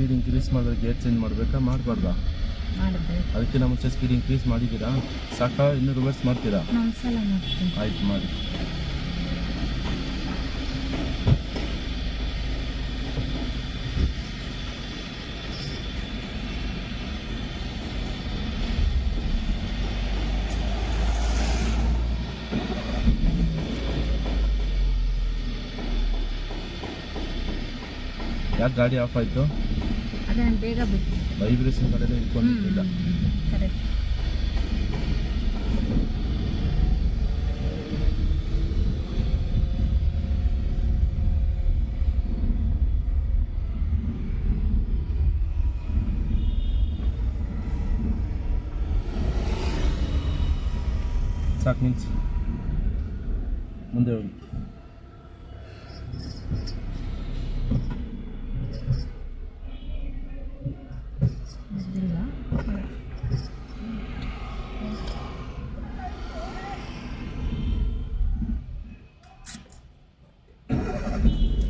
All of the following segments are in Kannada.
ಸ್ಪೀಡ್ ಇನ್ಕ್ರೀಸ್ ಮಾಡಿದ್ರೆ ಗೇರ್ ಚೇಂಜ್ ಮಾಡಬೇಕಾ ಮಾಡಬಾರ್ದಾ? ಅದಕ್ಕಿಂತ ಮುಂಚೆ ಸ್ಪೀಡ್ ಇನ್ಕ್ರೀಸ್ ಮಾಡಿದ್ದೀರಾ? ಸಾಕಾ ಇನ್ನೂ ರಿವರ್ಸ್ ಮಾಡ್ತೀರಾ? ಆಯ್ತು ಮಾಡಿ. ಯಾಕೆ ಗಾಡಿ ಆಫ್ ಆಯಿತು? ಅದೇ ಬೇಗ ಬಿಟ್ಟು ವೈಬ್ರೇಷನ್ ಕಡೆನೇ ಇಟ್ಕೊಂಡಿಲ್ಲ. ಕರೆಕ್ಟ್. ಸಾಕು ನಿಲ್ಸಿ, ಮುಂದೆ ಹೋಗಿ.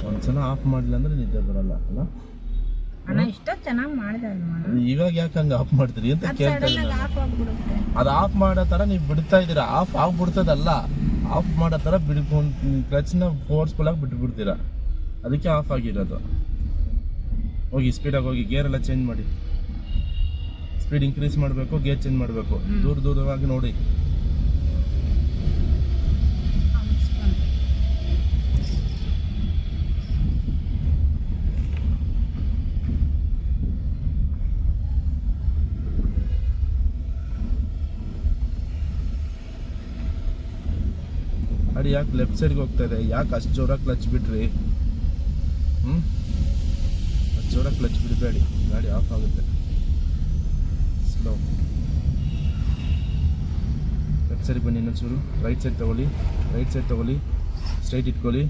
ಒಂದ್ಸಲ ಆಫ್ ಮಾಡಲಿಲ್ಲ ಅಂದ್ರೆ ನಿದ್ದೆ ಬರಲ್ಲ ಅಲ್ಲ ಅಣ್ಣ. ಇಷ್ಟ ಚೆನ್ನಾಗಿ ಮಾಡಿದೆ ಇವಾಗ ಯಾಕೆ ಹಂಗೆ ಆಫ್ ಮಾಡ್ತೀರಿ ಅಂತ ಕೇಳ್ತಾ ಇದ್ದೀನಿ. ಅದು ಆಫ್ ಮಾಡೋ ಥರ ನೀವು ಬಿಡ್ತಾ ಇದ್ದೀರಾ. ಆಫ್ ಆಗ್ಬಿಡ್ತದಲ್ಲ, ಆಫ್ ಮಾಡೋ ಥರ ಬಿಡ್ಕೊಂಡು ಕ್ಲಚ್ನ ಫೋರ್ಸ್ಫುಲ್ಲಾಗಿ ಬಿಟ್ಬಿಡ್ತೀರಾ. ಅದಕ್ಕೆ ಆಫ್ ಆಗಿರೋದು. ಹೋಗಿ ಸ್ಪೀಡಾಗಿ ಹೋಗಿ, ಗೇರೆಲ್ಲ ಚೇಂಜ್ ಮಾಡಿ. ಸ್ಪೀಡ್ ಇನ್ಕ್ರೀಸ್ ಮಾಡಬೇಕು, ಗೇರ್ ಚೇಂಜ್ ಮಾಡಬೇಕು. ದೂರವಾಗಿ ನೋಡಿ. ಗಾಡಿ ಯಾಕೆ ಲೆಫ್ಟ್ ಸೈಡ್ಗೆ ಹೋಗ್ತಾ ಇದೆ? ಯಾಕೆ ಅಷ್ಟು ಜೋರಾಗಿ ಕ್ಲಚ್ ಬಿಟ್ರಿ? ಅಷ್ಟು ಜೋರಾಗಿ ಕ್ಲಚ್ ಬಿಡಬೇಡಿ, ಗಾಡಿ ಆಫ್ ಆಗುತ್ತೆ. ಸ್ಲೋ. ಲೆಫ್ಟ್ ಸೈಡ್ ಬನ್ನಿ ಇನ್ನೊಂಚೂರು. ರೈಟ್ ಸೈಡ್ ತಗೊಳ್ಳಿ, ರೈಟ್ ಸೈಡ್ ತಗೊಳ್ಳಿ, ಸ್ಟ್ರೈಟ್ ಇಟ್ಕೊಳ್ಳಿ.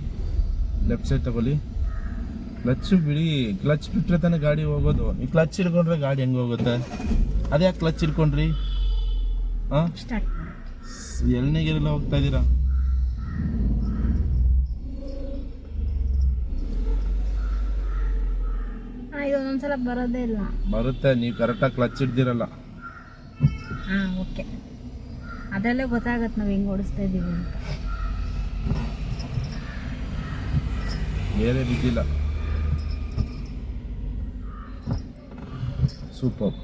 ಲೆಫ್ಟ್ ಸೈಡ್ ತಗೊಳ್ಳಿ. ಕ್ಲಚ್ ಬಿಡಿ. ಕ್ಲಚ್ ಬಿಟ್ಟರೆ ತಾನೇ ಗಾಡಿ ಹೋಗೋದು. ಈ ಕ್ಲಚ್ ಹಿಡ್ಕೊಂಡ್ರೆ ಗಾಡಿ ಹೆಂಗೆ ಹೋಗುತ್ತೆ? ಅದೇ ಯಾಕೆ ಕ್ಲಚ್ ಹಿಡ್ಕೊಂಡ್ರಿ? ಹಾಂ, ಎಳ್ನೀಗೆಲ್ಲ ಹೋಗ್ತಾ ಇದ್ದೀರಾ? ಒಂದೊಂದ್ಸಲ ಬರೋದೇ ಇಲ್ಲ. ಬರುತ್ತೆ, ನೀವು ಕರೆಕ್ಟಾಗಿ ಕ್ಲಚ್ ಹಿಡ್ದಿರಲ್ಲ. ಓಕೆ, ಅದರಲ್ಲೇ ಗೊತ್ತಾಗತ್ತೆ ನಾವು ಹೆಂಗೆ ಓಡಿಸ್ತಾ ಇದ್ದೀವಿ ಅಂತ. ಬೇರೆ ಬಿದ್ದಿಲ್ಲ. ಸೂಪರ್.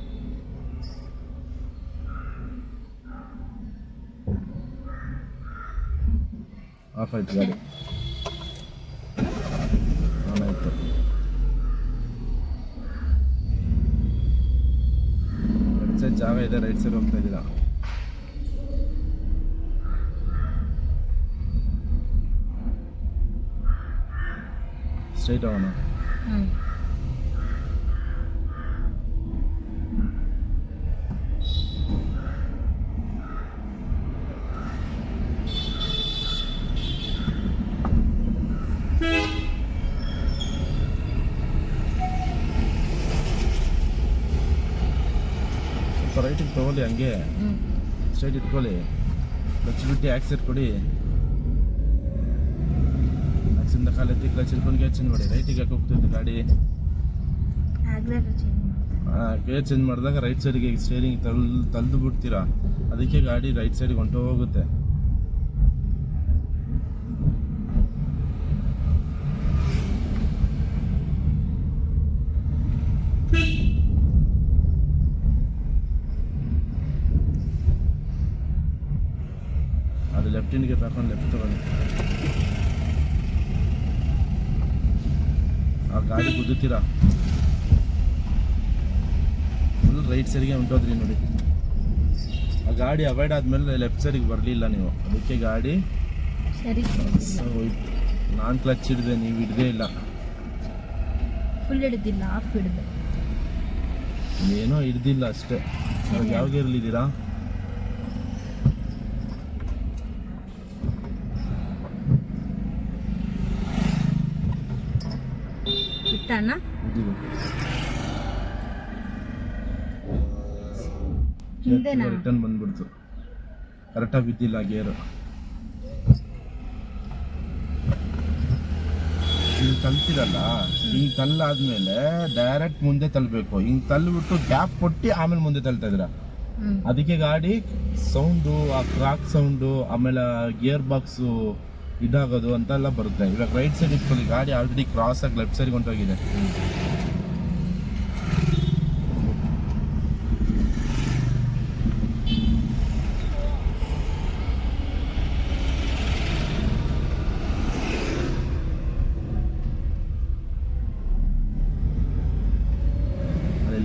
ಆಫ್ ಆಯ್ತು ಗಾಡಿ. ಆನ್ ಆಯಿತು. ಲೆಫ್ಟ್ ಸೈಡ್ ಜಾಗ ಇದೆ, ರೈಟ್ ಸೈಡ್ ಹೋಗ್ತಾ ಇದ್ದೀರಾ. ಸ್ಟ್ರೈಟ್ ಅವನು. ರೈಟಿಗೆ ತಗೊಳ್ಳಿ, ಹಂಗೆ ಸ್ಟ್ರೈಟ್ ಇಟ್ಕೊಳ್ಳಿ. ಕ್ಲಚ್ ಬಿಟ್ಟು ಆಕ್ಸಿಟ್ ಕೊಡಿ. ಆಕ್ಸಿಂದ ಕಾಲೆತ್ತಿ ಕ್ಲಚ್ ಹಿಡ್ಕೊಂಡು ಗೇರ್ ಚೇಂಜ್ ಮಾಡಿ. ರೈಟಿಗೆ ಯಾಕೆ ಹೋಗ್ತಿದ್ದು ಗಾಡಿ? ಗೇರ್ ಚೇಂಜ್ ಮಾಡಿದಾಗ ರೈಟ್ ಸೈಡ್ಗೆ ಸ್ಟೇರಿಂಗ್ ತಳ್ದು ಬಿಡ್ತೀರಾ. ಅದಕ್ಕೆ ಗಾಡಿ ರೈಟ್ ಸೈಡ್ಗೆ ಹೊಂಟೋಗುತ್ತೆ. ಅದು ಲೆಫ್ಟ್ ಇಂಡಿಗೆ ತಗೊಂಡು ಲೆಫ್ಟ್ ತಗೊಂಡು ಆ ಗಾಡಿ ಕುದ್ದುತ್ತೀರಾ. ಫುಲ್ ರೈಟ್ ಸೈಡ್ಗೆ ಹೊಂಟೋದ್ರಿ ನೋಡಿ. ಆ ಗಾಡಿ ಅವಾಯ್ಡ್ ಆದಮೇಲೆ ಲೆಫ್ಟ್ ಸೈಡಿಗೆ ಬರಲಿಲ್ಲ ನೀವು. ಅದಕ್ಕೆ ಗಾಡಿ ಹೋಯ್ತು. ನಾನು ಕ್ಲಚ್ ಹಿಡಿದೆ, ನೀವು ಹಿಡ್ದೇ ಇಲ್ಲ. ಫುಲ್ ಹಿಡಿದಿಲ್ಲ, ಆಫ್ ಹಿಡಿದೆ. ಏನೋ ಹಿಡ್ದಿಲ್ಲ ಅಷ್ಟೇ. ಯಾವ ಗೇರಲ್ಲಿದ್ದೀರಾ? ಬಿಟ್ಟಣ್ಣ ರಿಟರ್ನ್ ಬಂದ್ಬಿಡ್ತು. ಕರೆಕ್ಟಾಗಿ ಬಿದ್ದಿಲ್ಲ ಗೇರು. ಹಿಂಗೆ ತಲ್ತಿರಲ್ಲ, ಹಿಂಗೆ ತಳ್ಳಾದ್ಮೇಲೆ ಡೈರೆಕ್ಟ್ ಮುಂದೆ ತಳ್ಳಬೇಕು. ಹಿಂಗೆ ತಳ್ಳಿಬಿಟ್ಟು ಗ್ಯಾಪ್ ಕೊಟ್ಟು ಆಮೇಲೆ ಮುಂದೆ ತಳ್ತಾ ಇದ್ದೀರಾ. ಅದಕ್ಕೆ ಗಾಡಿ ಸೌಂಡು, ಆ ಕ್ರಾಕ್ ಸೌಂಡು, ಆಮೇಲೆ ಗೇರ್ ಬಾಕ್ಸು ಇದಾಗೋದು ಅಂತೆಲ್ಲ ಬರುತ್ತೆ. ಇವಾಗ ರೈಟ್ ಸೈಡ್ ಇಟ್ಕೊಳ್ಳಿ, ಗಾಡಿ ಆಲ್ರೆಡಿ ಕ್ರಾಸ್ ಆಗಿ ಲೆಫ್ಟ್ ಸೈಡ್ಗೆ ಹೊಂಟೋಗಿದೆ.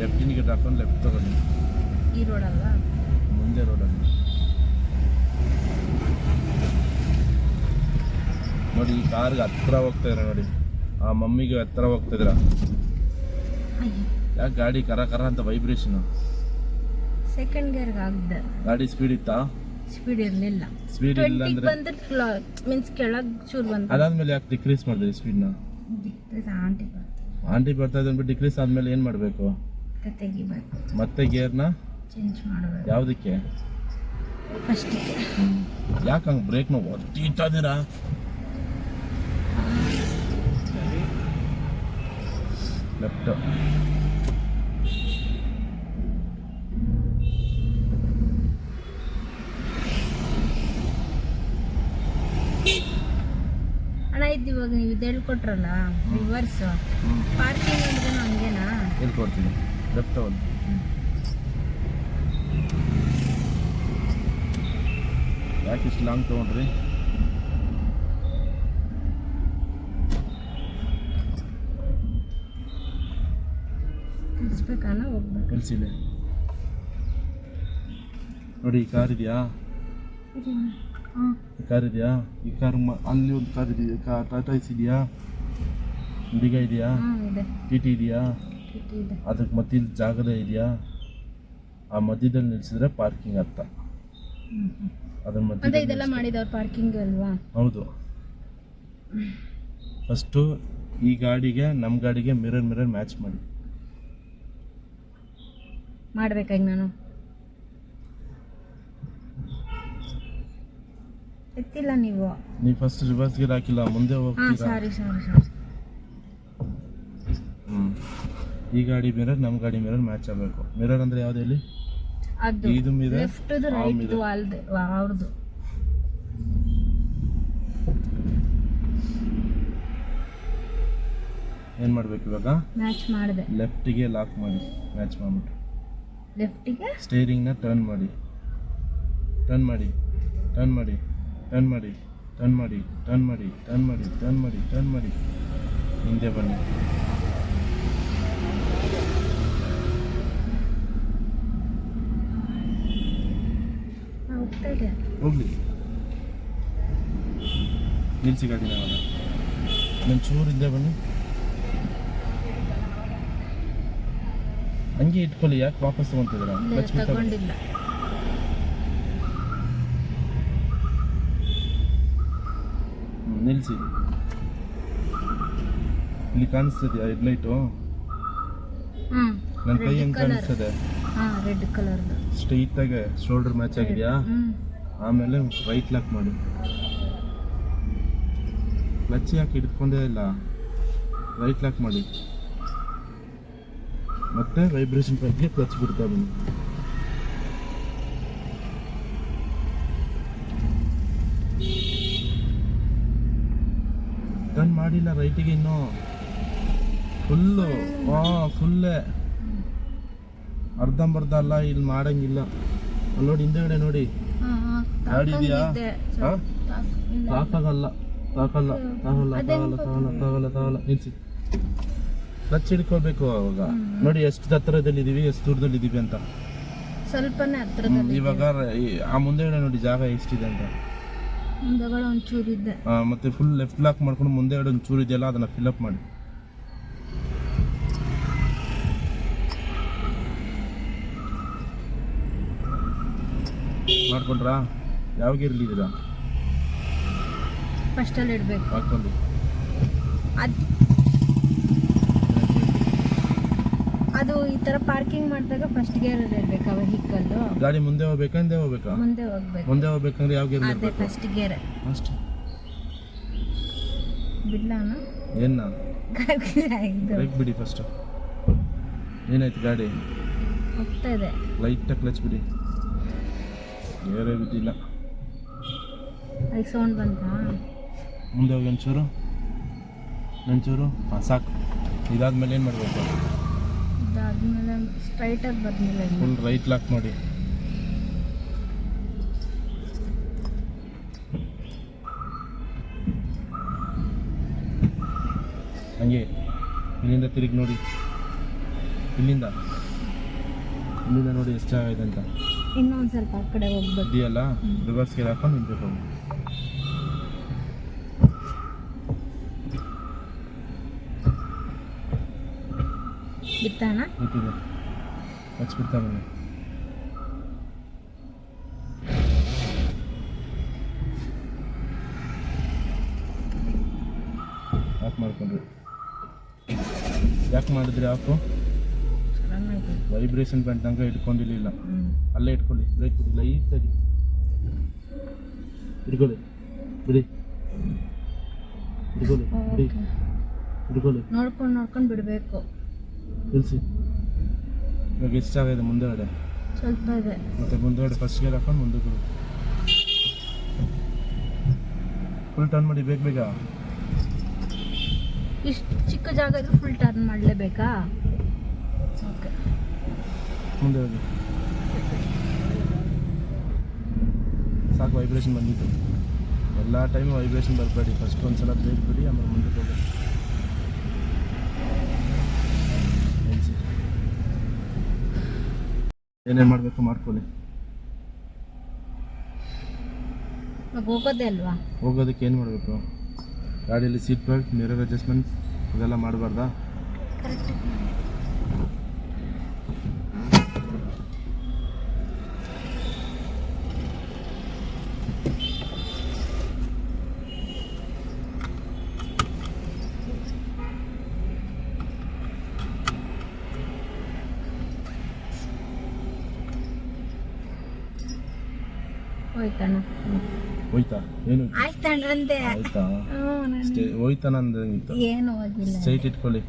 ಲೆಫ್ಟ್ ಇಂಡಿಕೇಟ್ ಹಾಕೊಂಡು ಲೆಫ್ಟ್ ತಗೊಳ್ಳಿ. ಈ ರೋಡ್ ಅಲ್ವಾ? ಮುಂದೆ ರೋಡಲ್ಲಿ ನೋಡಿ, ಈ ಕಾರ್ಗೆ ಹತ್ರ ಹೋಗ್ತಾ ಇದ್ರ ನೋಡಿ, ಆ ಮಮ್ಮಿಗೆ ಹತ್ರ ಹೋಗ್ತಾ ಇದ್ರ. ಯಾಕೆ ಗಾಡಿ ಕರ ಕರ ಅಂತ ವೈಬ್ರೇಷನ್? ಸೆಕೆಂಡ್ ಗೇರ್ಗೆ ಆಗ್ದೆ. ಗಾಡಿ ಸ್ಪೀಡ್ ಇತ್ತಾ? ಸ್ಪೀಡ್ ಇರಲಿಲ್ಲ. ಸ್ಪೀಡ್ ಇಲ್ಲ ಅಂದ್ರೆ ಮೀನ್ಸ್ ಕೆಳಗೆ ಚೂರು ಬಂತು. ಅದಾದ್ಮೇಲೆ ಯಾಕೆ ಡಿಕ್ರೀಸ್ ಮಾಡಿದ್ರಿ ಸ್ಪೀಡ್ನ? ಆಂಟಿ ಬರ್ತಾ ಇದೆ ಅಂದ್ಬಿಟ್ಟು ಡಿಕ್ರೀಸ್ ಆದ್ಮೇಲೆ ಏನು ಮಾಡಬೇಕು? ತೆಗಿಬೇಕು. ಮತ್ತೆ ಗೇರ್ನ ಚೇಂಜ್ ಮಾಡಬೇಕು. ಯಾವುದಕ್ಕೆ? ಫಸ್ಟಿಗೆ. ಯಾಕೆ ಹಂಗೆ ಬ್ರೇಕ್ನ ಒತ್ತೀತಾ ಇದ್ದೀರಾ? ಲೆಫ್ಟ್. ಅಣ್ಣ ಇದು ಇವಾಗ ನೀವು ಇದು ಹೇಳ್ಕೊಟ್ರಲ್ಲ ರಿವರ್ಸ್ ಪಾರ್ಕಿಂಗ್ ಅಂದ್ರೆ ಹಂಗೇನಾ? ಹೇಳ್ಕೊಡ್ತೀನಿ. ಲೆಫ್ಟ್ ಒಂದು ಯಾಕೆ ಇಷ್ಟು ಲಾಂಗ್ ತೊಗೊಂಡ್ರಿ? ತಿಳಿಸ್ಬೇಕಾನ ಹೋಗ್ಬೇಕು? ಕಳಿಸಿದೆ ನೋಡಿ. ಈ ಕಾರ್ ಇದೆಯಾ? ಈ ಕಾರ್ ಇದೆಯಾ? ಈ ಕಾರ್ ಅಲ್ಲಿ ಒಂದು ಕಾರ್ ಇದೆಯಾ? ಟಾಟಾ ಎಸ್ ಇದೆಯಾ? ಇಂಡಿಗಾ ಇದೆಯಾ? ಟಿ ಟಿ ಇದೆಯಾ? ಅದಕ್ಕೆ ಮತ್ತೆ ಇಲ್ಲಿ ಜಾಗದ ಇದೆಯಾ? ಆ ಮಧ್ಯದಲ್ಲಿ ನಿಲ್ಸಿದ್ರೆ ಪಾರ್ಕಿಂಗ್ ಅರ್ಥ. ಅದ್ರ ಮಧ್ಯೆ ಇದೆಲ್ಲ ಮಾಡಿದವ್ರು ಪಾರ್ಕಿಂಗ್ ಅಲ್ವಾ? ಹೌದು. ಫಸ್ಟು ಈ ಗಾಡಿಗೆ ನಮ್ಮ ಗಾಡಿಗೆ ಮಿರರ್ ಮ್ಯಾಚ್ ಮಾಡಿ ಮಾಡ್ಬೇಕಾಗಿ ನಾನು ಎತ್ತಿಲ್ಲ. ನೀವು ಫಸ್ಟ್ ರಿವರ್ಸ್ ಗೇರ್ ಹಾಕಿಲ್ಲ, ಮುಂದೆ ಹೋಗ್ತೀರಾ. ಸಾರಿ. ಈ ಗಾಡಿ ಮಿರರ್ ನಮ್ಮ ಗಾಡಿ ಮಿರರ್ ಮ್ಯಾಚ್ ಆಗಬೇಕು. ಮಿರರ್ ಅಂದ್ರೆ ಯಾವ್ದು ಹೇಳಿ? ಅದು ಇದು ಮಿರರ್, ಲೆಫ್ಟ್ ರೈಟ್ ಅವ್ರದ್ದು. ಏನು ಮಾಡಬೇಕು ಇವಾಗ? ಮ್ಯಾಚ್ ಮಾಡಿದೆ. ಲೆಫ್ಟಿಗೆ ಲಾಕ್ ಮಾಡಿ ಮ್ಯಾಚ್ ಮಾಡಿಬಿಟ್ಟು ಲೆಫ್ಟಿಗೆ ಸ್ಟೇರಿಂಗ್ನ ಟರ್ನ್ ಮಾಡಿ ಹಿಂದೆ ಬನ್ನಿ. ಹೋಗ್ಲಿ, ನಿಲ್ಸಿ ಗಾಡಿನ. ನನ್ನ ಚೂರು ಹಿಂದೆ ಬನ್ನಿ. ಹಂಗೆ ಇಟ್ಕೊಳ್ಳಿ. ಯಾಕೆ ವಾಪಸ್ ತಗೊಂತಿದ್ದೀರಾ? ತಗೊಂಡಿಲ್ಲ. ನಿಲ್ಸಿ. ಇಲ್ಲಿ ಕಾಣಿಸ್ತದೆಯಾ ಹೆಡ್ಲೈಟು? ನನ್ನ ಕೈ ಹೆಂಗೆ ಕಾಣಿಸ್ತದೆ? Red colour. ಸ್ಟ್ರೈಟ್ ಆಗಿ ಶೋಲ್ಡರ್ ಮ್ಯಾಚ್ ಆಗಿದೆಯಾ? ಆಮೇಲೆ ರೈಟ್ ಲಾಕ್ ಮಾಡಿ. ಕ್ಲಚ್ ಯಾಕೆ ಹಿಡ್ಕೊಂಡೇ ಇಲ್ಲ? ರೈಟ್ ಲಾಕ್ ಮಾಡಿ. ಮತ್ತೆ ವೈಬ್ರೇಷನ್ ಪೈಪ್ಗೆ ಕ್ಲಚ್ ಬಿಡ್ತಾ ಬನ್ನಿ. ಟರ್ನ್ ಮಾಡಿಲ್ಲ ರೈಟಿಗೆ ಇನ್ನೂ. ಫುಲ್ಲು ಫುಲ್ಲೇ, ಅರ್ಧಂಬರ್ಧ ಅಲ್ಲ. ಇಲ್ಲಿ ಮಾಡಂಗಿಲ್ಲ. ಅಲ್ಲಿ ನೋಡಿ, ಹಿಂದೆಗಡೆ ನೋಡಿ ಗಾಡಿ ಇದೆಯಾ? ತಾಕಲ್ಲ. ನಿಲ್ಸಿ. ಕ್ಲಚ್ ಹಿಡ್ಕೊಳ್ಬೇಕು. ಅವಾಗ ನೋಡಿ ಎಷ್ಟು ಹತ್ತಿರದಲ್ಲಿದ್ದೀವಿ, ಎಷ್ಟು ದೂರದಲ್ಲಿದ್ದೀವಿ ಅಂತ. ಸ್ವಲ್ಪನೇ ಹತ್ತಿರದಲ್ಲಿ. ಇವಾಗ ಆ ಮುಂದೆಗಡೆ ನೋಡಿ ಜಾಗ ಎಷ್ಟಿದೆ ಅಂತ. ಮುಂದೆಗಡೆ ಒಂಚೂರಿದೆ. ಮತ್ತೆ ಫುಲ್ ಲೆಫ್ಟ್ ಲಾಕ್ ಮಾಡ್ಕೊಂಡು ಮುಂದೆಗಡೆ ಒಂದು ಚೂರು ಇದೆಯಲ್ಲ, ಅದನ್ನ ಫಿಲ್ಅಪ್ ಮಾಡಿ. ಮಾಡ್ಕೊಂಡ್ರಾ? ಯಾವ ಗೇರ್ಲಿದ್ದೀರಾ? ಫಸ್ಟಲ್ಲಿ ಇಡಬೇಕು. ಹಾಕೊಂಡು ಅದು ಈ ಥರ ಪಾರ್ಕಿಂಗ್ ಮಾಡಿದಾಗ ಫಸ್ಟ್ ಗೇರ್ ಇರಬೇಕಾ ವೆಹಿಕಲ್? ಗಾಡಿ ಮುಂದೆ ಹೋಗ್ಬೇಕಾ ಹಿಂದೆ ಹೋಗ್ಬೇಕಾ? ಮುಂದೆ ಹೋಗ್ಬೇಕು. ಮುಂದೆ ಹೋಗ್ಬೇಕಂದ್ರೆ ಯಾವ ಗೇರ್ ಅದೇ ಇರಬೇಕು? First gear. ಅಷ್ಟೇ. ಬಿಡ್ಲಾನ? ಏನ ಇದು ಬ್ರೇಕ್ ಬಿಡಿ ಫಸ್ಟು. ಏನಾಯ್ತು ಗಾಡಿ? ಹೋಗ್ತಾ ಇದೆ. ಲೈಟಾಗಿ ಕ್ಲಚ್ ಬಿಡಿ. ಬೇರೆ ಬಿದ್ದಿಲ್ಲ. ಅದಕ್ಕೆ ಸೌಂಡ್ ಬಂತಾ? ಮುಂದೆ ಹೋಗಿ ಒಂಚೂರು ಹಾಂ ಸಾಕು. ಇದಾದ್ಮೇಲೆ ಏನು ಮಾಡಬೇಕು? ಇದಾದ್ಮೇಲೆ ಸ್ಟ್ರೈಟಾಗಿ ಬಂದಿಲ್ಲ. ಫುಲ್ ರೈಟ್ ಲಾಕ್ ಮಾಡಿ. ಹಂಗೆ ಇಲ್ಲಿಂದ ತಿರುಗಿ ನೋಡಿ. ಇಲ್ಲಿಂದ ನೋಡಿ ಎಷ್ಟು ಆಗಿದೆ ಅಂತ. ಇನ್ನೊಂದು ಸ್ವಲ್ಪ ಆ ಕಡೆ ಹೋಗ್ಬೇಕು. ಇದೆಯಲ್ಲ ರಿವರ್ಸ್ ಗೇರ್ ಹಾಕೊಂಡು ನಿಂತ್ಬೇಕು. ಬಿತ್ತಾನ ಬಿಟ್ಟಿದೆ ಹಚ್ಬಿಡ್ತಾನೆ. ಆಫ್ ಮಾಡ್ಕೊಂಡ್ರಿ. ಯಾಕೆ ಮಾಡಿದ್ರಿ ಆಫು? ವೈಬ್ರೇಷನ್ ಬ್ಯಾಂಡ್ ತನಕ ಇಟ್ಕೊಂಡಿರಲಿಲ್ಲ. ಅಲ್ಲೇ ಇಟ್ಕೊಳ್ಳಿ. ಬ್ರೇಕ್ ಬಿಡಿ. ಲೈಟಾಗಿ ಹಿಡ್ಕೊಳ್ಳಿ. ಬಿಡಿ. ಹಿಡ್ಕೊಳ್ಳಿ. ಬಿಡಿ. ಹಿಡ್ಕೊಳ್ಳಿ. ನೋಡ್ಕೊಂಡು ಬಿಡಬೇಕು. ನಿಲ್ಲಿಸಿ. ಇವಾಗ ಎಷ್ಟಾಗಿದೆ ಮುಂದೆಗಡೆ? ಸ್ವಲ್ಪ ಇದೆ. ಮತ್ತೆ ಮುಂದೆಗಡೆ ಫಸ್ಟ್ ಗೇರ್ ಹಾಕೊಂಡು ಮುಂದಕ್ಕೆ ಫುಲ್ ಟರ್ನ್ ಮಾಡಿ. ಬೇಗ ಇಷ್ಟು ಚಿಕ್ಕ ಜಾಗ ಇದ್ರೆ ಫುಲ್ ಟರ್ನ್ ಮಾಡಲೇಬೇಕಾ? ಓಕೆ, ಮುಂದೆ ಹೋಗಿ. ಸಾಕು. ವೈಬ್ರೇಷನ್ ಬಂದಿತ್ತು. ಎಲ್ಲ ಟೈಮು ವೈಬ್ರೇಷನ್ ಬರಬೇಡಿ. ಫಸ್ಟ್ ಒಂದ್ಸಲ ಬ್ರೇಕ್ ಬಿಡಿ, ಆಮೇಲೆ ಮುಂದಕ್ಕೆ ಹೋಗಿ. ಏನೇನು ಮಾಡಬೇಕು ಮಾಡ್ಕೊಳ್ಳಿ. ಹೋಗೋದೇ ಅಲ್ವಾ? ಹೋಗೋದಕ್ಕೆ ಏನು ಮಾಡಬೇಕು? ಗಾಡಿಯಲ್ಲಿ ಸೀಟ್ ಬೆಲ್ಟ್, ಮಿರರ್ ಅಡ್ಜಸ್ಟ್ಮೆಂಟ್ ಇದೆಲ್ಲ ಮಾಡಬಾರ್ದಾ? ಹೋಯ್ತಾ? ಏನು ಆಯ್ತಣ್ಣ ಅಂದೆ. ಆಯ್ತಾ? ಹೋಯ್ತಾನ ಅಂದಂಗಿತ್ತು. ಏನು ಹೋಗಿಲ್ಲ. ಸ್ಟ್ರೈಟ್ ಇಟ್ಕೊಳ್ಳಿ.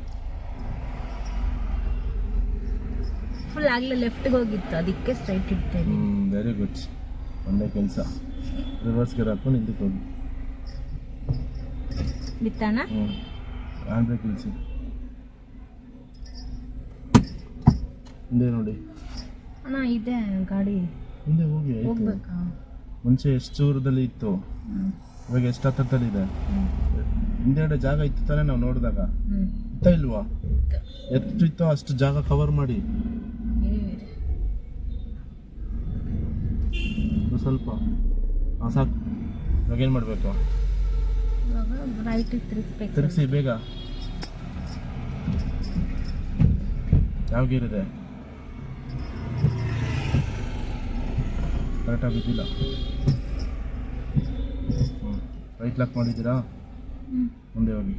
ಫುಲ್ ಆಗಲೇ ಲೆಫ್ಟ್ಗೆ ಹೋಗಿತ್ತು, ಅದಕ್ಕೆ ಸ್ಟ್ರೈಟ್ ಇಡ್ತೇನೆ. Very good. ಒಂದೇ ಕೆಲಸ. ರಿವರ್ಸ್ ಗೇರ್ ಹಾಕೊಂಡು ಹಿಂದಕ್ಕೆ ಹೋಗಿ. ಬಿತ್ತಾನ? ಹ್ಯಾಂಡ್ ಬ್ರೇಕ್ ಇಳಿಸಿ. ಹಿಂದೆ ನೋಡಿ. ಅಣ್ಣ ಇದೆ ಗಾಡಿ. ಹಿಂದೆ ಹೋಗಿ. ಹೋಗ್ಬೇಕಾ? ಮುಂಚೆ ಎಷ್ಟು ದೂರದಲ್ಲಿ ಇತ್ತು, ಇವಾಗ ಎಷ್ಟು ಹತ್ತರದಲ್ಲಿದೆ. ಹಿಂದೆಗಡೆ ಜಾಗ ಇತ್ತು ತಾನೇ ನಾವು ನೋಡಿದಾಗ? ಇತ್ತ ಇಲ್ವಾ? ಎಷ್ಟು ಇತ್ತೋ ಅಷ್ಟು ಜಾಗ ಕವರ್ ಮಾಡಿ. ಸ್ವಲ್ಪ ಸಾಕು. ಇವಾಗ ಏನು ಮಾಡಬೇಕು? ತಿರುಗಿಸಿ ಬೇಗ. ಯಾವ ಗೇರ್ ಇದೆ? ಕರೆಕ್ಟಾಗಿ ಬಿದ್ದಿಲ್ಲ. ರೈಟ್ ಲಾಕ್ ಮಾಡಿದ್ದೀರಾ? ಮುಂದೆ ಹೋಗಿ.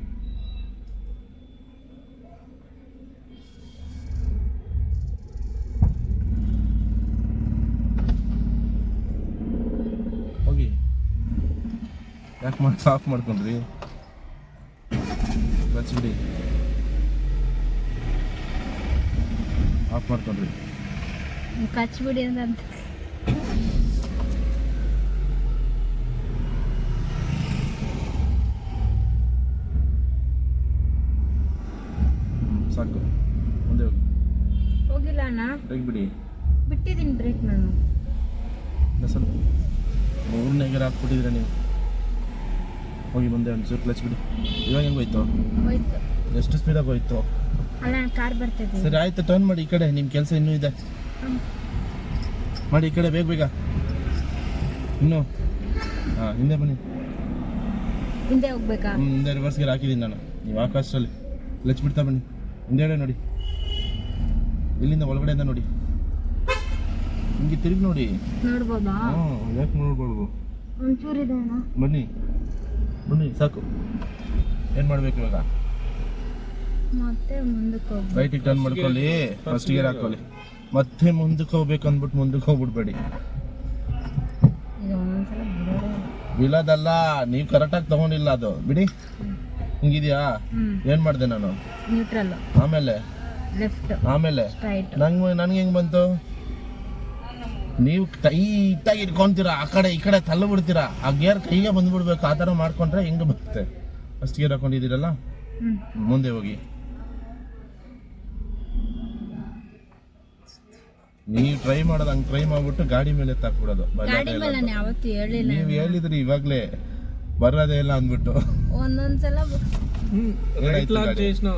ಹೋಗಿ. ಯಾಕೆ ಆಫ್ ಮಾಡ್ಕೊಂಡ್ರಿ? ಕ್ಲಚ್ ಬಿಡಿ. ಆಫ್ ಮಾಡ್ಕೊಂಡ್ರಿ. ಕ್ಲಚ್ ಬಿಡಿ ಅಂತ ಸಾಕು. ಮುಂದೆ ಹೋಗಿ. ಹೋಗಿಲ್ಲ ಅಣ್ಣ. ಬ್ರೇಕ್ ಬಿಡಿ. ಬಿಟ್ಟಿದ್ದೀನಿ ಬ್ರೇಕ್ ನಾನು. ಸ್ವಲ್ಪ ಮೂರನೇ ಗೇರ್ ಹಾಕ್ಬಿಟ್ಟಿದ್ರೆ ನೀವು. ಹೋಗಿ ಮುಂದೆ ಒಂಚೂರು ಕ್ಲಚ್ ಬಿಡಿ. ಇವಾಗ ಹೆಂಗೆ ಹೋಯ್ತು? ಹೋಯ್ತು. ಎಷ್ಟು ಸ್ಪೀಡಾಗಿ ಹೋಯ್ತು? ಅಲ್ಲ ಕಾರ್ ಬರ್ತಿದೆ. ಸರಿ ಆಯ್ತು, ಟರ್ನ್ ಮಾಡಿ ಈ ಕಡೆ. ನಿಮ್ಮ ಕೆಲಸ ಇನ್ನೂ ಇದೆ. ಮಾಡಿ ಈ ಕಡೆ ಬೇಗ ಬೇಗ. ಇನ್ನು ಹಿಂದೆ ಬನ್ನಿ. ಹಿಂದೆ ಹೋಗ್ಬೇಕಾ? ಹಿಂದೆ ರಿವರ್ಸ್ ಗೇರ್ ಹಾಕಿದ್ದೀನಿ ನಾನು. ನೀವು ಆಕಾಶದಲ್ಲಿ ಕ್ಲಚ್ ಬಿಡ್ತಾ ಬನ್ನಿ. ಹಿಂದೆಗಡೆ ನೋಡಿ. ಇಲ್ಲಿಂದ ಒಳಗಡೆಯಿಂದ ನೋಡಿ. ಹಿಂಗೆ ತಿರುಗಿ ನೋಡಿ. ನೋಡ್ಬೋದಾ? ಯಾಕೆ ನೋಡ್ಬೋದು? ಒಂಚೂರಿದೆ ಅಣ್ಣ. ಬನ್ನಿ ಬನ್ನಿ. ಸಾಕು. ಏನು ಮಾಡ್ಬೇಕು ಇವಾಗ? ಮತ್ತೆ ಮುಂದಕ್ಕೆ ಹೋಗ್ಬೇಕು. ರೈಟಿಗೆ ಟರ್ನ್ ಮಾಡ್ಕೊಳ್ಳಿ. ಫಸ್ಟ್ ಗೇರ್ ಹಾಕೊಳ್ಳಿ. ಮತ್ತೆ ಮುಂದಕ್ಕೆ ಹೋಗ್ಬೇಕು ಅಂದ್ಬಿಟ್ಟು ಮುಂದಕ್ಕೆ ಹೋಗ್ಬಿಡ್ಬೇಡಿ. ಇದು ಒಂದೊಂದ್ಸಲ ಬಿಡೋದೇ. ಬೀಳೋದಲ್ಲ, ನೀವು ಕರೆಕ್ಟಾಗಿ ತಗೊಂಡಿಲ್ಲ ಅದು. ಬಿಡಿ. ಹಿಂಗಿದ್ಯಾ? ಹ್ಮ್ ಏನ್ ಮಾಡಿದೆ ನಾನು? ನ್ಯೂಟ್ರಲ್, ಆಮೇಲೆ ಲೆಫ್ಟ್, ಸ್ಟ್ರೈಟ್. ನನ್ಗೆ ಹೆಂಗ್ ಬಂತು? ನೀವು ಟೈಟಾಗಿ ಇಟ್ಕೊಂತೀರಾ, ಆ ಕಡೆ ಈ ಕಡೆ ತಳ್ಳ ಬಿಡ್ತೀರಾ, ಆ ಗೇರ್ ಕೈಗೆ ಬಂದ್ಬಿಡ್ಬೇಕು. ಆ ಥರ ಮಾಡ್ಕೊಂಡ್ರೆ ಹೆಂಗೆ ಬರುತ್ತೆ? ಫಸ್ಟ್ ಗೇರ್ ಹಾಕೊಂಡಿದ್ದೀರಲ್ಲ, ಮುಂದೆ ಹೋಗಿ. ನೀವು ಟ್ರೈ ಮಾಡೋದು ಹಂಗೆ ಟ್ರೈ ಮಾಡ್ಬಿಟ್ಟು ಗಾಡಿ ಮೇಲೆ ತಾಕ್ಬಿಡೋದು. ಗಾಡಿ ಮೇಲೆ ನಾನು ಯಾವತ್ತೂ ಹೇಳಿಲ್ಲ. ನೀವು ಹೇಳಿದ್ರಿ ಇವಾಗಲೇ ಬರೋದೇ ಇಲ್ಲ ಅಂದ್ಬಿಟ್ಟು. ಒಂದೊಂದ್ಸಲ రైట్ లాక్ చేసినా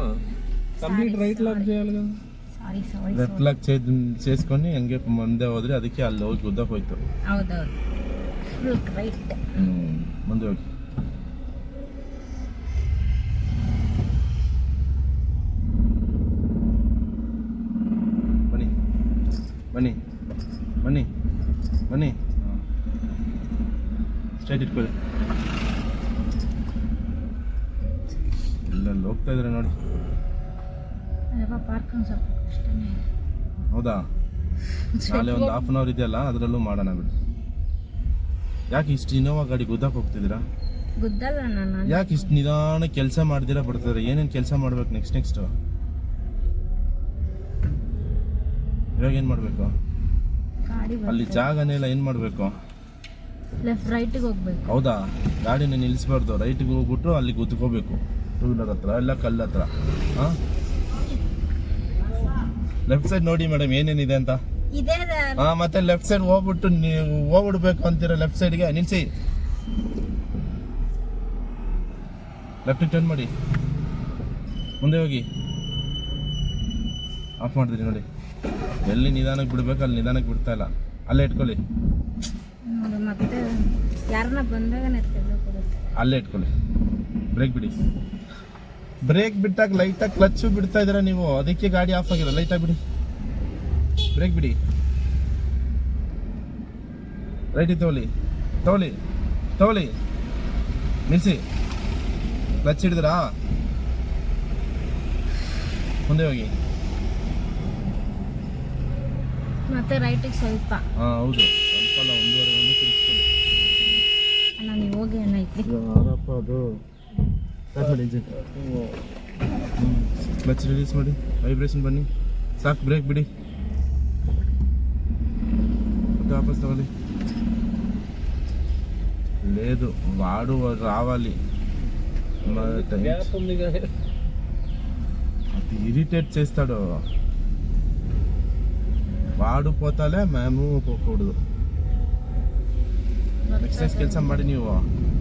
కంప్లీట్ రైట్ లాక్ చేయాలి కదా. సారీ ಲೆಫ್ಟ್ ಲಾಕ್ చేసుకొని ಹಂಗೆ ಮುಂದೆ ಹೋದ್ರೆ ಅದಕ್ಕೆ ಅಲ್ಲಿ ಹೋಗಿ ಗುದ್ದಕ್ಕೆ ಹೋಯ್ತು. ಹೌದೌದು, ಫುಲ್ ರೈಟ್. ಮುಂದೆ ಹೋಗಿ. ಬನ್ನಿ ಬನ್ನಿ ಬನ್ನಿ ಬನ್ನಿ, ಸ್ಟ್ರೈಟ್ ಇಟ್ಕೊಳ್ಳಿ. ಇಲ್ಲೆಲ್ಲ ಹೋಗ್ತಾ ಇದ್ರೆ ನೋಡಿ. ಪಾರ್ಕಿಂಗ್ ಸ್ವಲ್ಪ ಕಷ್ಟನೇ. ಹೌದಾ? ನಾಳೆ ಒಂದು ಹಾಫ್ ಅನ್ ಅವರ್ ಇದೆಯಲ್ಲ, ಅದರಲ್ಲೂ ಮಾಡೋಣ ಬಿಡಿ. ಯಾಕೆ ಇಷ್ಟು ಇನೋವಾ ಗಾಡಿ ಗುದ್ದಕ್ಕೆ ಹೋಗ್ತಿದ್ದೀರಾ? ಗುದ್ದಲ್ಲ ನಾನು. ಯಾಕೆ ಇಷ್ಟು ನಿಧಾನ ಕೆಲಸ ಮಾಡ್ದಿರಾ ಬಿಡ್ತಿದ್ರೆ? ಏನೇನು ಕೆಲಸ ಮಾಡ್ಬೇಕು ನೆಕ್ಸ್ಟ್? ಇವಾಗ ಏನು ಮಾಡಬೇಕು? ಗಾಡಿ ಅಲ್ಲಿ ಜಾಗನೇ ಇಲ್ಲ, ಏನು ಮಾಡಬೇಕು? ಲೆಫ್ಟ್ ರೈಟಿಗೆ ಹೋಗ್ಬೇಕು. ಹೌದಾ? ಗಾಡಿನ ನಿಲ್ಲಿಸ್ಬಾರ್ದು, ರೈಟಿಗೆ ಹೋಗ್ಬಿಟ್ಟು ಅಲ್ಲಿ ಗುದ್ಕೋಬೇಕು. ಟೂ ವೀಲರ್ ಹತ್ರ ಇಲ್ಲ ಕಲ್ಲು ಹತ್ರ. ಹಾಂ, ಲೆಫ್ಟ್ ಸೈಡ್ ನೋಡಿ ಮೇಡಮ್ ಏನೇನಿದೆ ಅಂತ. ಇದೇ ಹಾಂ, ಮತ್ತೆ ಲೆಫ್ಟ್ ಸೈಡ್ ಹೋಗ್ಬಿಟ್ಟು ನೀವು ಹೋಗ್ಬಿಡ್ಬೇಕು ಅಂತೀರ. ಲೆಫ್ಟ್ ಸೈಡ್ಗೆ ನಿಲ್ಲಿಸಿ, ಲೆಫ್ಟಿಗೆ ಟರ್ನ್ ಮಾಡಿ, ಮುಂದೆ ಹೋಗಿ. ಆಫ್ ಮಾಡಿದ್ರಿ ನೋಡಿ. ಎಲ್ಲಿ ನಿಧಾನಕ್ಕೆ ಬಿಡ್ಬೇಕು ಅಲ್ಲಿ ನಿಧಾನಕ್ಕೆ ಬಿಡ್ತಾ ಇಲ್ಲ. ಅಲ್ಲೇ ಇಟ್ಕೊಳ್ಳಿ, ನೋಡಿ. ಮತ್ತೆ ಯಾರನ್ನ ಬಂದಾಗ ಅಲ್ಲೇ ಇಟ್ಕೊಳ್ಳಿ. ಬ್ರೇಕ್ ಬಿಡಿ. ಬ್ರೇಕ್ ಬಿಟ್ಟಾಗ ಲೈಟಾಗಿ ಕ್ಲಚ್ಚು ಬಿಡ್ತಾ ಇದ್ದೀರಾ ನೀವು, ಅದಕ್ಕೆ ಗಾಡಿ ಆಫ್ ಆಗಿದೆ. ಲೈಟಾಗಿ ಬಿಡಿ, ಬ್ರೇಕ್ ಬಿಡಿ. ರೈಟಿಗೆ ತಗೊಳ್ಳಿ, ನಿಲ್ಲಿಸಿ. ಕ್ಲಚ್ ಹಿಡಿದ್ರಾ? ಮುಂದೆ ಹೋಗಿ. ಮತ್ತೆ ರೈಟಿಗೆ ಸ್ವಲ್ಪ. ಹಾಂ ಹೌದು, ಸ್ವಲ್ಪ ಅಲ್ಲ, ಒಂದೂವರೆ ತಿರುಗಿಸ್ಕೊಳ್ಳಿ. ಅಣ್ಣ ನೀವು ಹೋಗಿ ಅಣ್ಣ ಐತಿ. ಯಾರಪ್ಪ ಅದು? ಕ್ಲಚ್ ರಿಲೀಸ್ ಮಾಡಿ, ವೈಬ್ರೇಷನ್ ಬನ್ನಿ, ಸಾಕು. ಬ್ರೇಕ್ ಬಿಡಿ, ಮತ್ತೆ ವಾಪಸ್ ತಗೊಳ್ಳಿ. లేదు వాడు రావాలి. అది ఇరిటేట్ చేస్తాడు వాడు. పోతాలే, మేము పోకూడదు. ಎಕ್ಸಸೈಸ್ ಕೆಲಸ ಮಾಡಿ ನೀವು.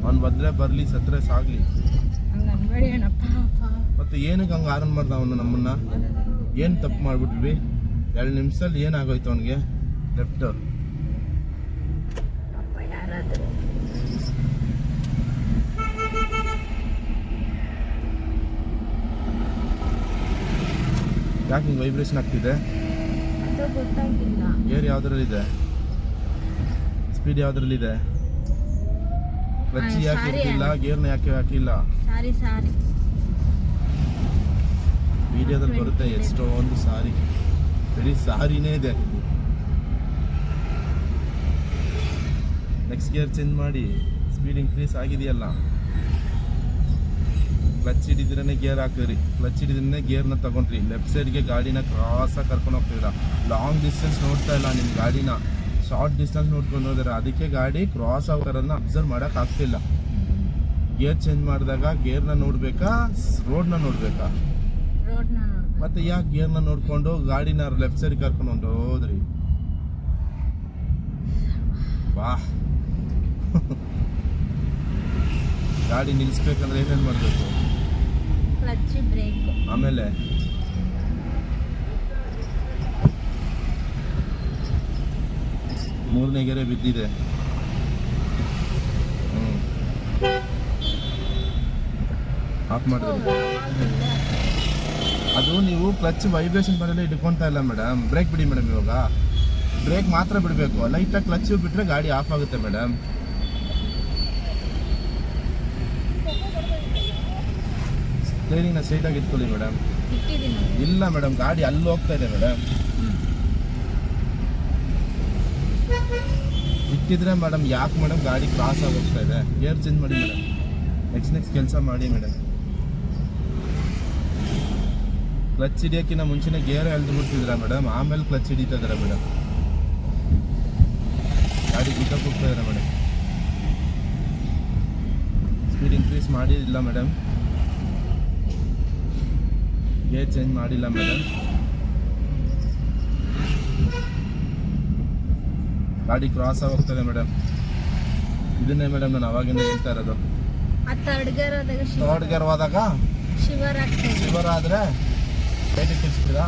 ಅವ್ನು ಬದ್ರೆ ಬರಲಿ, ಸತ್ತರೆ ಸಾಗಲಿ. ಮತ್ತೆ ಏನಕ್ಕೆ ಹಂಗೆ ಆರನ್ ಮಾಡ್ದ ಅವನು ನಮ್ಮನ್ನ? ಏನು ತಪ್ಪು ಮಾಡ್ಬಿಟ್ವಿ? 2 ನಿಮಿಷದಲ್ಲಿ ಏನಾಗೋಯ್ತು ಅವನಿಗೆ? ಲೆಫ್ಟ್ ಯಾಕೆ ಹಿಂಗೆ ವೈಬ್ರೇಷನ್ ಆಗ್ತಿದೆ? ಗೇರ್ ಯಾವ್ದ್ರಲ್ಲಿದೆ? ಸ್ಪೀಡ್ ಯಾವ್ದ್ರಲ್ಲಿದೆ? ಕ್ಲಚ್ ಯಾಕೆ ಇರ್ತಿಲ್ಲ? ಗೇರ್ನ ಯಾಕೆ ಹಾಕಿಲ್ಲ? ಸಾರಿ ವಿಡಿಯೋದಲ್ಲಿ ಬರುತ್ತೆ ಎಷ್ಟೊಂದು ಸಾರಿ. ಬರೀ ಸಾರಿನೇ ಇದೆ. ನೆಕ್ಸ್ಟ್ ಗೇರ್ ಚೇಂಜ್ ಮಾಡಿ. ಸ್ಪೀಡ್ ಇನ್ಕ್ರೀಸ್ ಆಗಿದೆಯಲ್ಲ. ಕ್ಲಚ್ ಹಿಡಿದ್ರೇ ಗೇರ್ ಹಾಕಿದ್ರಿ, ಕ್ಲಚ್ ಹಿಡಿದ್ರೆ ಗೇರ್ನ ತಗೊಂಡ್ರಿ. ಲೆಫ್ಟ್ ಸೈಡ್ಗೆ ಗಾಡಿನ ಕ್ರಾಸಾಗಿ ಕರ್ಕೊಂಡು ಹೋಗ್ತಿದ್ರ. ಲಾಂಗ್ ಡಿಸ್ಟೆನ್ಸ್ ನೋಡ್ತಾ ಇಲ್ಲ ನಿಮ್ಮ ಗಾಡಿನ, ಶಾರ್ಟ್ ಡಿಸ್ಟೆನ್ಸ್ ನೋಡ್ಕೊಂಡು ಹೋದ್ರೆ ಅದಕ್ಕೆ ಗಾಡಿ ಕ್ರಾಸ್ ಆಗೋರನ್ನ ಅಬ್ಸರ್ವ್ ಮಾಡೋಕೆ ಆಗ್ತಿಲ್ಲ. ಗೇರ್ ಚೇಂಜ್ ಮಾಡಿದಾಗ ಗೇರ್ನ ನೋಡ್ಬೇಕಾ, ರೋಡ್ನ ನೋಡ್ಬೇಕಾ? ಮತ್ತೆ ಯಾಕೆ ಗೇರ್ನ ನೋಡ್ಕೊಂಡು ಗಾಡಿನ ಲೆಫ್ಟ್ ಸೈಡ್ ಕರ್ಕೊಂಡು ಹೋದ್ರಿ? ವಾಹ್. ಗಾಡಿ ನಿಲ್ಲಿಸ್ಬೇಕಂದ್ರೆ ಏನೇನು ಮಾಡಬೇಕು? ಕ್ಲಚ್, ಬ್ರೇಕ್, ಆಮೇಲೆ ಮೂರನೇ ಗೆರೆ ಬಿದ್ದಿದೆ. ಆಫ್ ಮಾಡಿದ್ರಿ. ಅದು ನೀವು ಕ್ಲಚ್ ವೈಬ್ರೇಷನ್ ಬರಲ್ಲ ಇಟ್ಕೊತಾ ಇಲ್ಲ ಮೇಡಮ್. ಬ್ರೇಕ್ ಬಿಡಿ ಮೇಡಮ್. ಇವಾಗ ಬ್ರೇಕ್ ಮಾತ್ರ ಬಿಡಬೇಕು. ಲೈಟಾಗಿ ಕ್ಲಚ್ ಬಿಟ್ಟರೆ ಗಾಡಿ ಆಫ್ ಆಗುತ್ತೆ ಮೇಡಮ್. ಸ್ಟೇರಿಂಗ್ನ ಸ್ಟ್ರೈಟಾಗಿ ಇಟ್ಕೊಳ್ಳಿ ಮೇಡಮ್. ಇಲ್ಲ ಮೇಡಮ್, ಗಾಡಿ ಅಲ್ಲಿ ಹೋಗ್ತಾ ಇದೆ ಮೇಡಮ್. ಇಟ್ಟಿದ್ರೆ ಮೇಡಮ್ ಯಾಕೆ ಮೇಡಮ್ ಗಾಡಿ ಕ್ರಾಸ್ ಆಗಿ ಹೋಗ್ತಾ ಇದೆ? ಗೇರ್ ಚೇಂಜ್ ಮಾಡಿ ಮೇಡಮ್. ನೆಕ್ಸ್ಟ್ ಕೆಲಸ ಮಾಡಿ ಮೇಡಮ್. ಕ್ಲಚ್ ಹಿಡಿಯೋಕ್ಕಿಂತ ಮುಂಚೆನೇ ಗೇರ್ ಎಳ್ದು ಬಿಡ್ತಿದ್ರ ಮೇಡಮ್, ಆಮೇಲೆ ಕ್ಲಚ್ ಹಿಡಿತಾ ಇದಾರೆ ಮೇಡಮ್. ಗಾಡಿ ಗುದ್ದಕ್ಕೆ ಹೋಗ್ತಾ ಇದಾರೆ ಮೇಡಮ್. ಸ್ಪೀಡ್ ಇನ್ಕ್ರೀಸ್ ಮಾಡಿಲ್ಲ ಮೇಡಮ್, ಗೇರ್ ಚೇಂಜ್ ಮಾಡಿಲ್ಲ ಮೇಡಮ್. ಗಾಡಿ ಕ್ರಾಸ್ ಆಗಿ ಹೋಗ್ತದೆ ಮೇಡಮ್. ಇದನ್ನೇ ಮೇಡಮ್ ನಾನು ಅವಾಗಿಂದ ಹೇಳ್ತಾ ಇರೋದು. ಥರ್ಡ್ ಗೇರ್ ಹೋದಾಗ ಶಿವರ್ ಆದರೆ ಹೇಗೆ ತಿರ್ಸ್ತೀರಾ?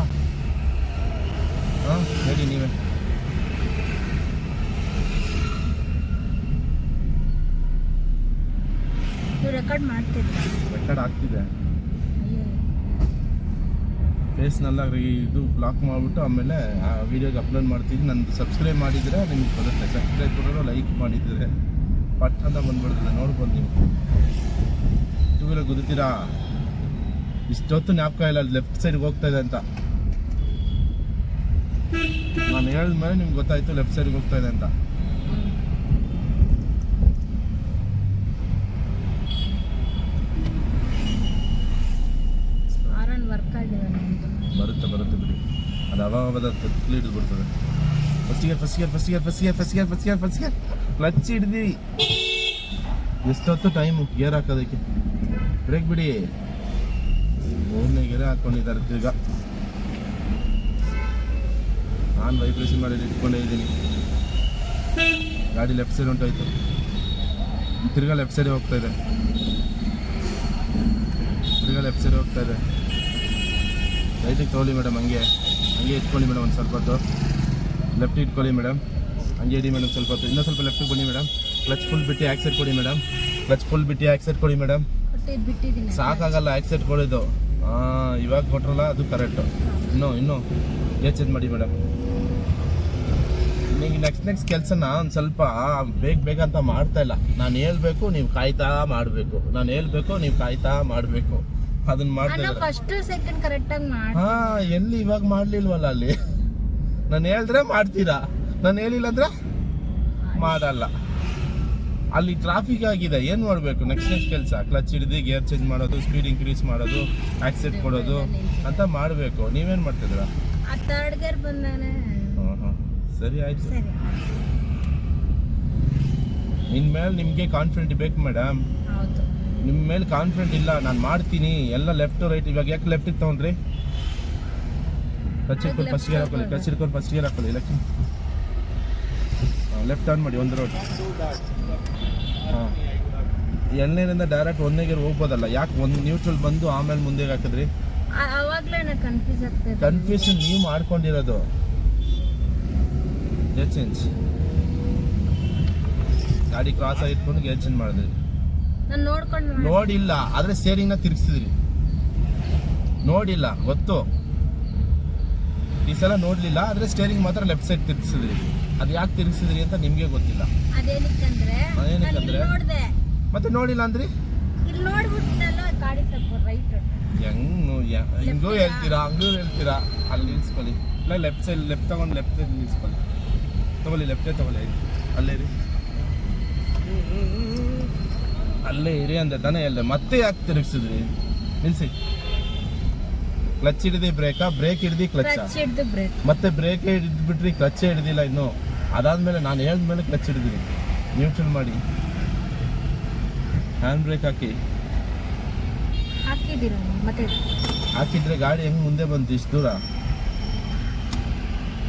ಹಾಂ ಹೇಳಿ ನೀವೇ. ರೆಕಾರ್ಡ್ ಆಗ್ತಿದೆ. ಫೇಸ್ನೆಲ್ಲ ಇದು ಬ್ಲಾಕ್ ಮಾಡಿಬಿಟ್ಟು ಆಮೇಲೆ ಆ ವಿಡಿಯೋಗೆ ಅಪ್ಲೋಡ್ ಮಾಡ್ತಿದ್ದು. ನಂದು ಸಬ್ಸ್ಕ್ರೈಬ್ ಮಾಡಿದರೆ ನಿಮ್ಗೆ ಬರುತ್ತೆ. ಸಬ್ಸ್ಕ್ರೈಬ್ ಕೊಡೋರು ಲೈಕ್ ಮಾಡಿದರೆ ಪಟ್ ಅಂತ ಬಂದ್ಬಿಡ್ತದೆ. ನೋಡ್ಬೋದು ನೀವು. ಟೂ ವೀಲರ್ ಗುದ್ದುತ್ತೀರಾ, ಇಷ್ಟೊತ್ತು ಜ್ಞಾಪಕ ಇಲ್ಲ ಲೆಫ್ಟ್ ಸೈಡ್ಗೆ ಹೋಗ್ತಾ ಇದೆ ಅಂತ. ನಾನು ಹೇಳಿದ್ಮೇಲೆ ನಿಮ್ಗೆ ಗೊತ್ತಾಯ್ತು ಲೆಫ್ಟ್ ಸೈಡ್ಗೆ ಹೋಗ್ತಾ ಇದೆ ಅಂತ. ಬರುತ್ತೆ ಬಿಡಿ, ಅದು ಅವಾಗ ಹಿಡಿದು ಬಿಡ್ತದೆ. ಫಸ್ಟ್ ಗೇರ್ ಕ್ಲಚ್ ಹಿಡ್ದು ಎಷ್ಟೊತ್ತು ಟೈಮು ಗೇರ್ ಹಾಕೋದಕ್ಕೆ. ಬ್ರೇಕ್ ಬಿಡಿ, 3ನೇ ಗೇರ್ ಹಾಕ್ಕೊಂಡಿದ್ದಾರೆ. ತಿರ್ಗಾ ನಾನು ವೈಬ್ರೇಷನ್ ಮಾಡಿ ಇಟ್ಕೊಂಡೇ ಇದ್ದೀನಿ. ಗಾಡಿ ಲೆಫ್ಟ್ ಸೈಡ್ ಹೊಂಟೋಯ್ತು, ತಿರ್ಗಾ ಲೆಫ್ಟ್ ಸೈಡ್ ಹೋಗ್ತಾ ಇದೆ. ರೈಟಿಗೆ ತೊಗೊಳ್ಳಿ ಮೇಡಮ್, ಹಂಗೆ ಇಟ್ಕೊಳ್ಳಿ ಮೇಡಮ್. ಒಂದು ಸ್ವಲ್ಪ ಹೊತ್ತು ಲೆಫ್ಟ್ ಇಟ್ಕೊಳ್ಳಿ ಮೇಡಮ್, ಹಂಗೆ ಇಡಿ ಮೇಡಮ್. ಸ್ವಲ್ಪ ಹೊತ್ತು ಇನ್ನೂ ಸ್ವಲ್ಪ ಲೆಫ್ಟಿಗೆ ಬನ್ನಿ ಮೇಡಮ್. ಕ್ಲಚ್ ಫುಲ್ ಬಿಟ್ಟು ಆಕ್ಸೆಟ್ ಕೊಡಿ ಮೇಡಮ್. ಸಾಕಾಗಲ್ಲ ಆಕ್ಸೆಟ್ ಕೊಡೋದು. ಇವಾಗ ಕೊಟ್ರಲ್ಲ ಅದು ಕರೆಕ್ಟು. ಇನ್ನೂ ಗೇರ್ ಚೇಂಜ್ ಮಾಡಿ ಮೇಡಮ್. ನಿಮಗೆ ನೆಕ್ಸ್ಟ್ ಕೆಲಸನ ಒಂದು ಸ್ವಲ್ಪ ಬೇಗ ಅಂತ ಮಾಡ್ತಾ ಇಲ್ಲ. ನಾನು ಹೇಳ್ಬೇಕು ನೀವು ಕಾಯ್ತಾ ಮಾಡಬೇಕು. ಅದನ್ನ ಮಾಡ್ತಾ ಎಲ್ಲಿ ಇವಾಗ ಮಾಡ್ಲಿಲ್ವಲ್ಲ ಅಲ್ಲಿ. ನಾನು ಹೇಳಿದ್ರೆ ಮಾಡ್ತೀರಾ, ನಾನು ಹೇಳಿಲ್ಲ ಅಂದ್ರೆ ಮಾಡಲ್ಲ. ಅಲ್ಲಿ ಟ್ರಾಫಿಕ್ ಆಗಿದೆ, ಏನು ಮಾಡಬೇಕು? ನೆಕ್ಸ್ಟ್ ಕೆಲಸ ಕ್ಲಚ್ ಹಿಡಿದು ಗೇರ್ ಚೇಂಜ್ ಮಾಡೋದು, ಸ್ಪೀಡ್ ಇನ್ಕ್ರೀಸ್ ಮಾಡೋದು, ಆಕ್ಸೆಟ್ ಕೊಡೋದು ಅಂತ ಮಾಡಬೇಕು. ನೀವೇನು ಮಾಡ್ತಿದ್ದೀರಾ? ಸರಿ ಆಯ್ತು. ಇನ್ಮೇಲೆ ನಿಮಗೆ ಕಾನ್ಫಿಡೆಂಟ್ ಬೇಕು ಮೇಡಮ್. ನಿಮ್ಮ ಮೇಲೆ ಕಾನ್ಫಿಡೆಂಟ್ ಇಲ್ಲ, ನಾನು ಮಾಡ್ತೀನಿ ಎಲ್ಲ ಲೆಫ್ಟ್ ರೈಟ್. ಇವಾಗ ಯಾಕೆ ಲೆಫ್ಟಿಗೆ ತೊಗೊಂಡ್ರಿ? ಕ್ಲಚ್ ಹಿಡ್ಕೊಂಡು ಫಸ್ಟ್ ಗೇರ್ ಹಾಕೊಳ್ಳಿ. ಲೆಫ್ಟ್ ಟರ್ನ್ ಮಾಡಿ ಒಂದು ರೋಡ್. ಹಾಂ, ಎಣ್ಣೆಯಿಂದ ಡೈರೆಕ್ಟ್ 1ನೇ ಗೇರ್ ಹೋಗ್ಬೋದಲ್ಲ, ಯಾಕೆ ಒಂದು ನ್ಯೂಟ್ರಲ್ ಬಂದು ಆಮೇಲೆ ಮುಂದೆ ಹಾಕಿದ್ರಿ? ಕನ್ಫ್ಯೂಷನ್ ನೀವು ಮಾಡ್ಕೊಂಡಿರೋದು. ಗೇರ್ ಚೇಂಜ್, ಗಾಡಿ ಕ್ರಾಸ್ ಆಗಿಟ್ಕೊಂಡು ಗೇರ್ ಚೇಂಜ್ ಮಾಡಿದ್ರಿ. ನೋಡಿಲ್ಲ ಆದ್ರೆ ಸ್ಟೇರಿಂಗ್ನ ತಿರ್ಗಿಸಿದ್ರಿ. ನೋಡಿಲ್ಲ ಗೊತ್ತು, ಈ ಸಲ ನೋಡ್ಲಿಲ್ಲ ಆದ್ರೆ ಸ್ಟೇರಿಂಗ್ ಮಾತ್ರ ಲೆಫ್ಟ್ ಸೈಡ್ ತಿರ್ಗಿಸಿದ್ರಿ. ಅದು ಯಾಕೆ ತಿರ್ಗಿಸಿದ್ರಿ ಅಂತ ನಿಮ್ಗೆ ಗೊತ್ತಿಲ್ಲ. ಅದೇನಕ್ಕಂದ್ರೆ ಮತ್ತೆ ನೋಡಿಲ್ಲ ಅಂದ್ರಿ. ಹಿಂಗೂ ಹೇಳ್ತೀರಾ ಹಂಗೂ ಹೇಳ್ತೀರಾ. ಅಲ್ಲಿ ನಿಲ್ಸ್ಕೊಳ್ಳಿ, ಇಲ್ಲ ಲೆಫ್ಟ್ ಸೈಡ್ ತಗೊಂಡು ಲೆಫ್ಟ್ ಸೈಡ್ ನಿಲ್ಸ್ಕೊಳ್ಳಿ. ಲೆಫ್ಟೇ ತಗೊಳ್ಳಿ, ಅಲ್ಲೇ ಇರಿ ಅಂತ ತಾನೇ ಹೇಳ್ದೆ. ಮತ್ತೆ ಯಾಕೆ ತಿರುಗಿಸಿದ್ರಿ? ನಿಲ್ಸಿ. ಕ್ಲಚ್ ಹಿಡಿದು ಬ್ರೇಕ್ ಹಿಡಿದು ಕ್ಲಚ್, ಮತ್ತೆ ಬ್ರೇಕ್ ಹಿಡಿದ್ಬಿಟ್ರಿ, ಕ್ಲಚ್ ಹಿಡಿದಿಲ್ಲ ಇನ್ನು. ಅದಾದ್ಮೇಲೆ ನಾನು ಹೇಳಿದ್ಮೇಲೆ ಕ್ಲಚ್ ಹಿಡಿದಿರಿ. ನ್ಯೂಟ್ರಲ್ ಮಾಡಿ ಹ್ಯಾಂಡ್ ಬ್ರೇಕ್ ಹಾಕಿದ್ರೆ ಗಾಡಿ ಹೆಂಗ್ ಮುಂದೆ ಬಂತು ಇಷ್ಟು ದೂರ?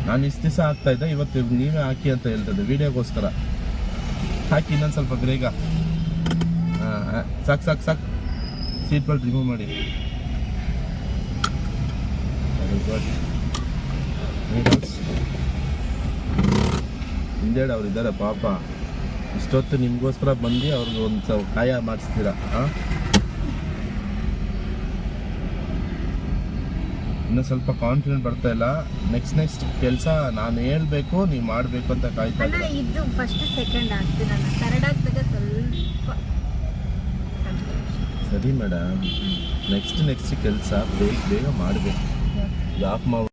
ನಾನು ಇಷ್ಟು ದಿವಸ ಆಗ್ತಾ ಇದ್ದೆ, ಇವತ್ತು ನೀವೇ ಹಾಕಿ ಅಂತ ಹೇಳ್ತದೆ ವಿಡಿಯೋಗೋಸ್ಕರ. ಹಾಕಿ ಇನ್ನೊಂದು ಸ್ವಲ್ಪ ಬೇಗ. ಸಾಕು. ಸೀಟ್ ಬೆಲ್ಟ್ ರಿಮೂವ್ ಮಾಡಿ. ಹಿಂದೇಳಿ ಅವ್ರು ಇದ್ದಾರೆ ಪಾಪ. ಇಷ್ಟೊತ್ತು ನಿಮಗೋಸ್ಕರ ಬಂದು ಅವ್ರಿಗೆ ಒಂದು ಸ್ವಲ್ಪ ಕಾಯ ಮಾಡಿಸ್ತೀರಾ? ಇನ್ನೂ ಸ್ವಲ್ಪ ಕಾನ್ಫಿಡೆಂಟ್ ಬರ್ತಾ ಇಲ್ಲ. ನೆಕ್ಸ್ಟ್ ಕೆಲಸ ನಾನು ಹೇಳ್ಬೇಕು, ನೀವು ಮಾಡಬೇಕು ಅಂತ ಕಾಯ್ತಾ ಇದ್ದೀನಿ. ಇದು ಫಸ್ಟ್ ಸೆಕೆಂಡ್ ಆಗ್ತೀನಿ, ಥರ್ಡ್ ಆಗ್ತದೆ ಸ್ವಲ್ಪ. ಸರಿ ಮೇಡಮ್, ನೆಕ್ಸ್ಟ್ ಕೆಲಸ ಬೇಗ ಮಾಡಬೇಕು. ಆಫ್ ಮಾಡ್ಬಿಟ್ಟು